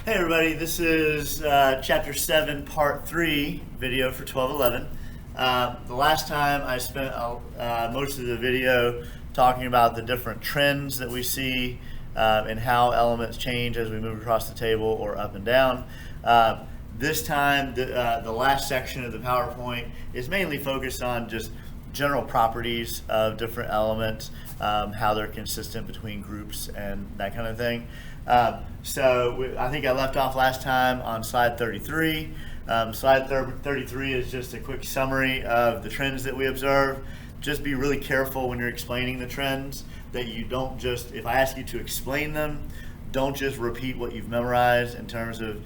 Hey everybody, this is Chapter 7, Part 3 video for 1211. The last time I spent most of the video talking about the different trends that we see and how elements change as we move across the table or up and down. This time, the last section of the PowerPoint is mainly focused on just general properties of different elements, how they're consistent between groups and that kind of thing. I think I left off last time on slide 33. Slide 33 is just a quick summary of the trends that we observe. Just be really careful when you're explaining the trends that you don't just, if I ask you to explain them, don't just repeat what you've memorized in terms of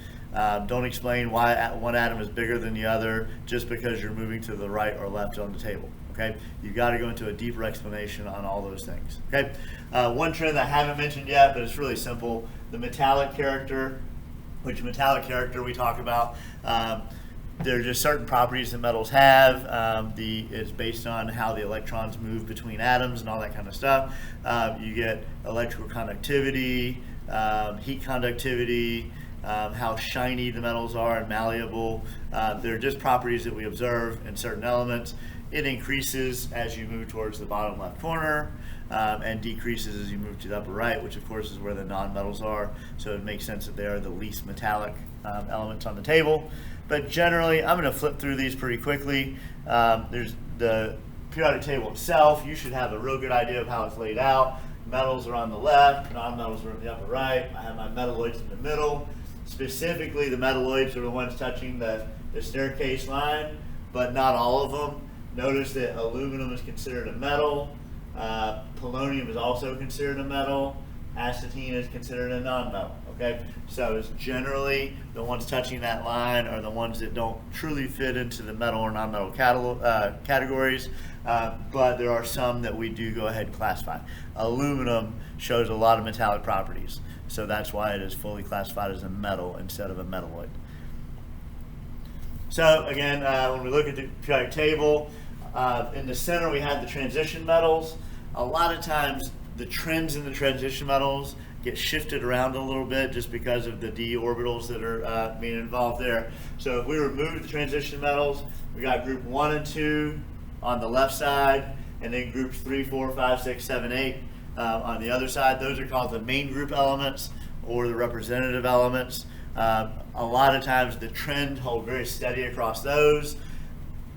don't explain why one atom is bigger than the other just because you're moving to the right or left on the table. Okay, you've got to go into a deeper explanation on all those things. Okay, one trend that I haven't mentioned yet, but it's really simple: the metallic character. Which metallic character we talk about? There are just certain properties that metals have. It's based on how the electrons move between atoms and all that kind of stuff. You get electrical conductivity, heat conductivity, how shiny the metals are and malleable. They're just properties that we observe in certain elements. It increases as you move towards the bottom left corner and decreases as you move to the upper right, which of course is where the nonmetals are. So it makes sense that they are the least metallic elements on the table. But generally, I'm going to flip through these pretty quickly. There's the periodic table itself. You should have a real good idea of how it's laid out. Metals are on the left, nonmetals are on the upper right. I have my metalloids in the middle. Specifically, the metalloids are the ones touching the staircase line, but not all of them. Notice that aluminum is considered a metal. Polonium is also considered a metal. Astatine is considered a nonmetal. Okay, so it's generally the ones touching that line are the ones that don't truly fit into the metal or nonmetal categories, but there are some that we do go ahead and classify. Aluminum shows a lot of metallic properties, so that's why it is fully classified as a metal instead of a metalloid. So again, when we look at the periodic table, in the center we have the transition metals. A lot of times the trends in the transition metals get shifted around a little bit just because of the d orbitals that are being involved there. So if we remove the transition metals, we got group 1 and 2 on the left side, and then groups 3, 4, 5, 6, 7, 8 on the other side. Those are called the main group elements or the representative elements. A lot of times the trend hold very steady across those.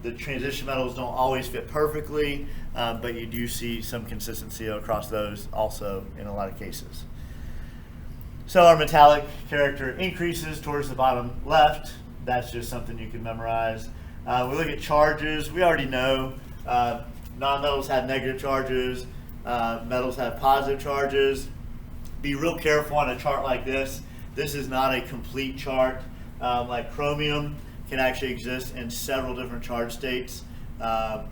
The transition metals don't always fit perfectly, but you do see some consistency across those also in a lot of cases. So our metallic character increases towards the bottom left. That's just something you can memorize. We look at charges. We already know nonmetals have negative charges, metals have positive charges. Be real careful on a chart like this. This is not a complete chart. Like chromium can actually exist in several different charge states, +2,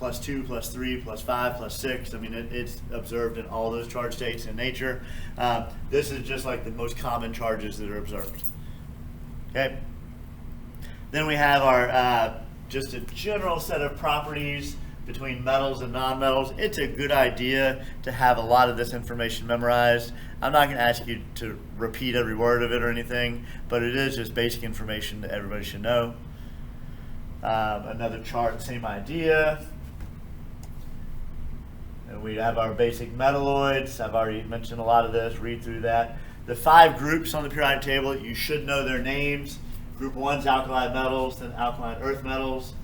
+3, +5, +6. I mean, it's observed in all those charge states in nature. This is just like the most common charges that are observed. Okay. Then we have our just a general set of properties between metals and nonmetals. It's a good idea to have a lot of this information memorized. I'm not going to ask you to repeat every word of it or anything, but it is just basic information that everybody should know. Another chart, same idea. And we have our basic metalloids. I've already mentioned a lot of this. Read through that. The 5 groups on the periodic table, you should know their names. Group 1 is alkali metals, then alkaline earth metals.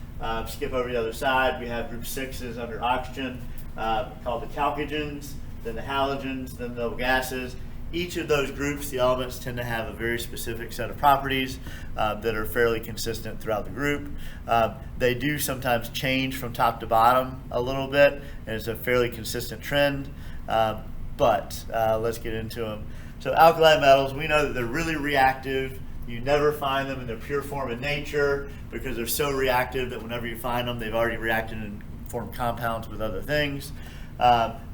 Skip over the other side. We have group 6 is under oxygen, called the Alkaline, then the halogens, then the noble gases. Each of those groups, the elements tend to have a very specific set of properties that are fairly consistent throughout the group. They do sometimes change from top to bottom a little bit, and it's a fairly consistent trend, but let's get into them. So alkali metals, we know that they're really reactive. You never find them in their pure form in nature because they're so reactive that whenever you find them, they've already reacted and formed compounds with other things.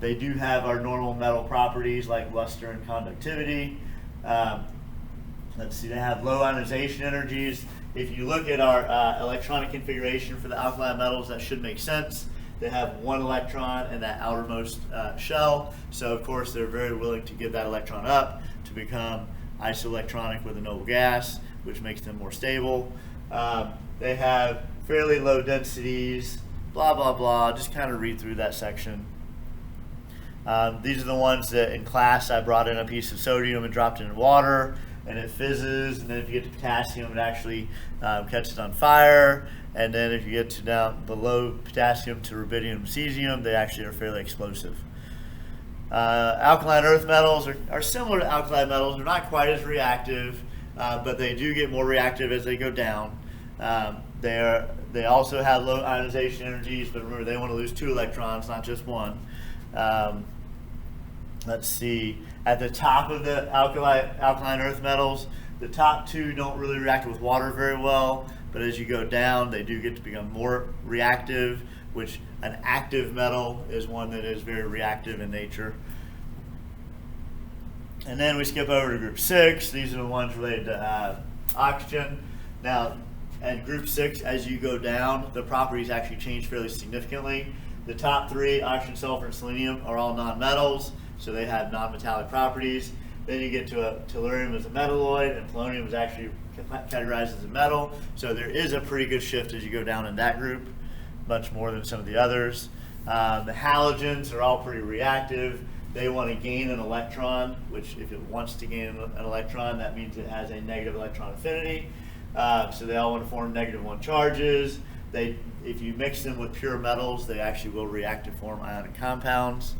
They do have our normal metal properties like luster and conductivity. Let's see, they have low ionization energies. If you look at our electronic configuration for the alkali metals, that should make sense. They have 1 electron in that outermost shell, so of course they're very willing to give that electron up to become isoelectronic with a noble gas, which makes them more stable. They have fairly low densities, blah, blah, blah. Just kind of read through that section. These are the ones that in class I brought in a piece of sodium and dropped it in water, and it fizzes, and then if you get to potassium, it actually catches on fire, and then if you get to down below potassium to rubidium and cesium, they actually are fairly explosive. Alkaline earth metals are similar to alkali metals. They're not quite as reactive, but they do get more reactive as they go down. They also have low ionization energies, but remember they want to lose 2 electrons, not just 1. Let's see, at the top of the alkaline earth metals, the top 2 don't really react with water very well, but as you go down, they do get to become more reactive, which an active metal is one that is very reactive in nature. And then we skip over to group 6. These are the ones related to oxygen. Now, at group 6, as you go down, the properties actually change fairly significantly. The top 3, oxygen, sulfur, and selenium, are all nonmetals, so they have non-metallic properties. Then you get to tellurium as a metalloid, and polonium is actually categorized as a metal. So there is a pretty good shift as you go down in that group, much more than some of the others. The halogens are all pretty reactive. They want to gain an electron, which if it wants to gain an electron, that means it has a negative electron affinity. So they all want to form -1 charges. If you mix them with pure metals, they actually will react to form ionic compounds.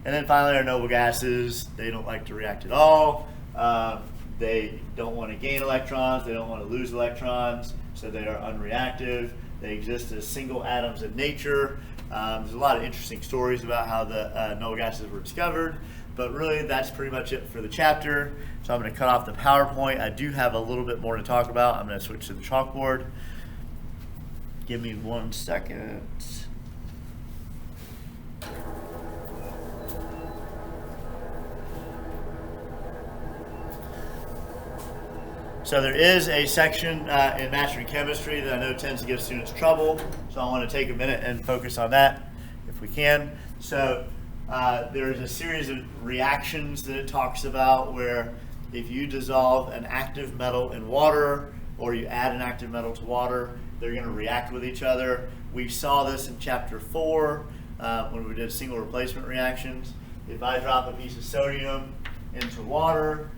And then finally, our noble gases, they don't like to react at all. They don't want to gain electrons, they don't want to lose electrons, so they are unreactive. They exist as single atoms in nature. There's a lot of interesting stories about how the noble gases were discovered, but really that's pretty much it for the chapter. So I'm going to cut off the PowerPoint. I do have a little bit more to talk about. I'm going to switch to the chalkboard. Give me 1 second. So there is a section in Mastering Chemistry that I know tends to give students trouble, so I want to take a minute and focus on that if we can. So there is a series of reactions that it talks about where if you dissolve an active metal in water or you add an active metal to water, they're going to react with each other. We saw this in chapter 4 when we did single replacement reactions. If I drop a piece of sodium into water,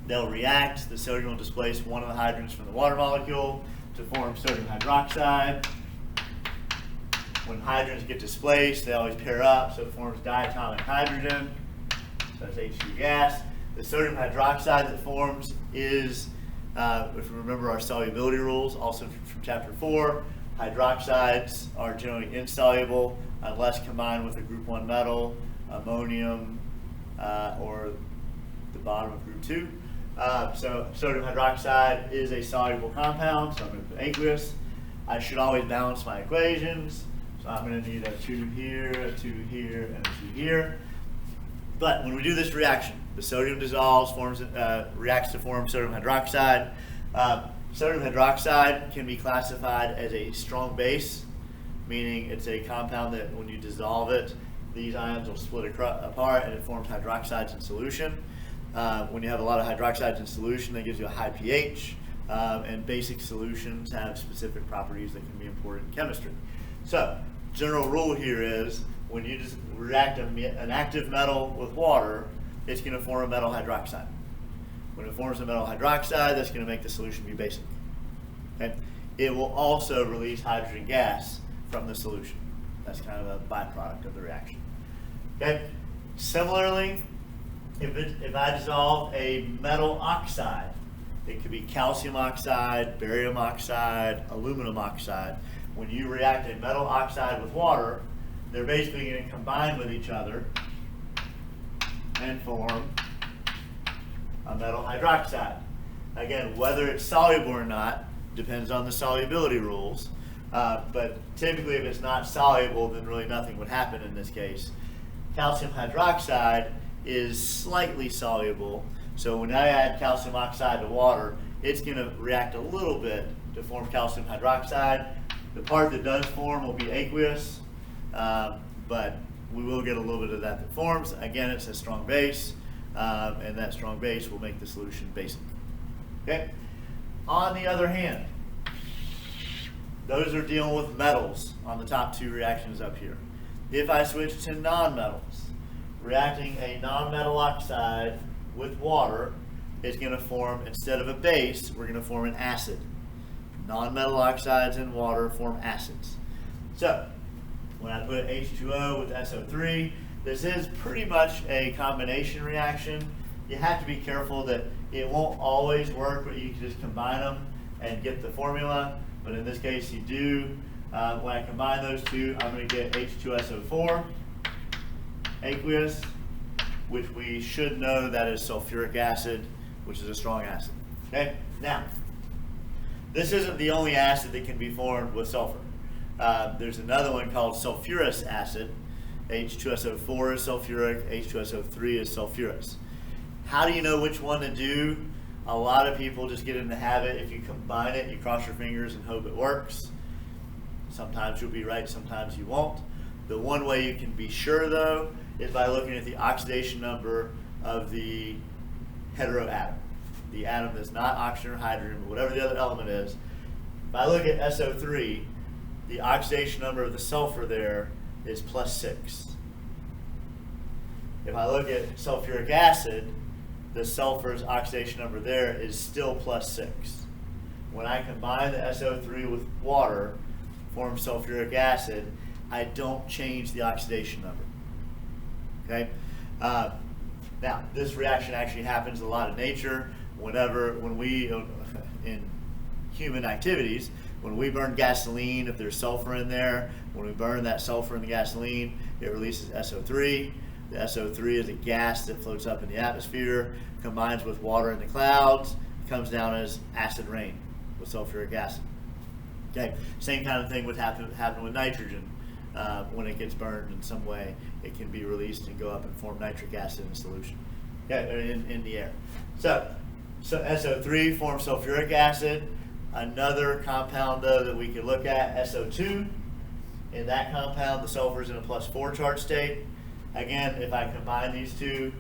they'll react. The sodium will displace one of the hydrogens from the water molecule to form sodium hydroxide. When hydrogens get displaced, they always pair up, so it forms diatomic hydrogen. So that's H2 gas. The sodium hydroxide that forms is, if we remember our solubility rules, also from chapter 4, hydroxides are generally insoluble unless combined with a group 1 metal, ammonium, or the bottom of group 2. So sodium hydroxide is a soluble compound, so I'm going to put aqueous. I should always balance my equations, so I'm going to need a 2 here, a 2 here, and a 2 here. But when we do this reaction, the sodium dissolves, reacts to form sodium hydroxide. Sodium hydroxide can be classified as a strong base, meaning it's a compound that when you dissolve it, these ions will split apart and it forms hydroxides in solution. When you have a lot of hydroxides in solution, that gives you a high pH, and basic solutions have specific properties that can be important in chemistry. So, general rule here is when you just react an active metal with water, it's going to form a metal hydroxide. When it forms a metal hydroxide, that's going to make the solution be basic. Okay? It will also release hydrogen gas from the solution. That's kind of a byproduct of the reaction. Okay? Similarly, if I dissolve a metal oxide, it could be calcium oxide, barium oxide, aluminum oxide. When you react a metal oxide with water, they're basically going to combine with each other and form a metal hydroxide. Again, whether it's soluble or not depends on the solubility rules, but typically if it's not soluble, then really nothing would happen in this case. Calcium hydroxide is slightly soluble, so when I add calcium oxide to water, it's going to react a little bit to form calcium hydroxide. The part that does form will be aqueous, but we will get a little bit of that forms. Again, it's a strong base. and that strong base will make the solution basic. Okay. On the other hand, those are dealing with metals on the top two reactions up here. If I switch to nonmetals, reacting a nonmetal oxide with water is going to form, instead of a base, we're going to form an acid. Nonmetal oxides and water form acids. So, when I put H2O with SO3, this is pretty much a combination reaction. You have to be careful that it won't always work, but you can just combine them and get the formula. But in this case, you do. When I combine those two, I'm going to get H2SO4, aqueous, which we should know that is sulfuric acid, which is a strong acid. Okay? Now, this isn't the only acid that can be formed with sulfur. There's another one called sulfurous acid. H2SO4 is sulfuric, H2SO3 is sulfurous. How do you know which one to do? A lot of people just get in the habit, if you combine it, you cross your fingers and hope it works. Sometimes you'll be right, sometimes you won't. The one way you can be sure, though, is by looking at the oxidation number of the heteroatom, the atom that's not oxygen or hydrogen, but whatever the other element is. If I look at SO3, the oxidation number of the sulfur there is +6. If I look at sulfuric acid, the sulfur's oxidation number there is still +6. When I combine the SO3 with water, form sulfuric acid, I don't change the oxidation number. Okay? Now, this reaction actually happens a lot in nature. When we, in human activities, when we burn gasoline, if there's sulfur in there, when we burn that sulfur in the gasoline, it releases SO3. The SO3 is a gas that floats up in the atmosphere, combines with water in the clouds, comes down as acid rain with sulfuric acid. Okay, same kind of thing would happen with nitrogen. When it gets burned in some way, it can be released and go up and form nitric acid in solution. Okay, in the air. So SO3 forms sulfuric acid. Another compound, though, that we could look at, SO2. In that compound, the sulfur is in a +4 charge state. Again, if I combine these two,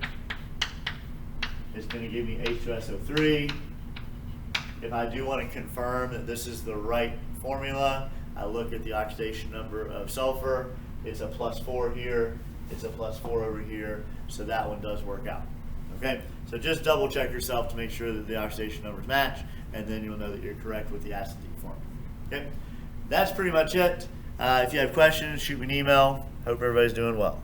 it's going to give me H2SO3. If I do want to confirm that this is the right formula, I look at the oxidation number of sulfur. It's a +4 here. It's a +4 over here. So that one does work out. Okay? So just double check yourself to make sure that the oxidation numbers match, and then you'll know that you're correct with the acid that you formed. Okay? That's pretty much it. If you have questions, shoot me an email. Hope everybody's doing well.